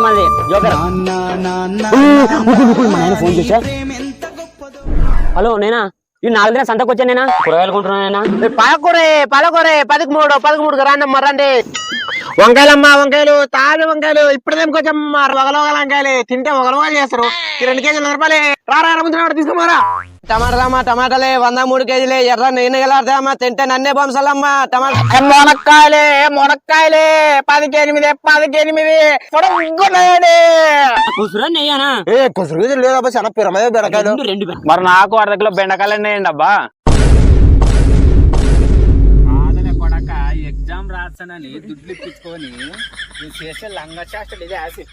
మళ్ళీ joker. Phone చేసా. Hello నేనా ఈ 4 దిన సంతకు వచ్చా నేనా కూరగాయలు కొంటున్నా. పాలకూరే 13 రాండమ్మ రండి. వంకాయలమ్మా వంకాయలు తాజా వంకాయలు ఇప్పుడు కొంచెం ఒకలోగల వంకాయలు తింటే ఒకలోగలు చేస్తారు. 2 కేజీలు 100 రూపాయలే. రారా తీసుకోమారా. టమాటాలమ్మా టమాటాలే 103 కేజీలే. ఎర్ర నేనగలమ్మా తింటే నన్నే బొంసాలమ్మా. టమాటా మునక్కాయలే 10 8 పొడగొన్నాయండి. కూసురా నెయ్యానా కుసురు లేదబ్బా చాలా పిరమే బెండకాయలు. 2 మరి నాకు 1/2 కిలో బెండకాయలు ఉన్నాయండి అబ్బా. ఎగ్జామ్ రాసానని దుడ్లు ఇప్పించుకొని చేసే లంగ చేష్టలు ఇదే యాసిడ్.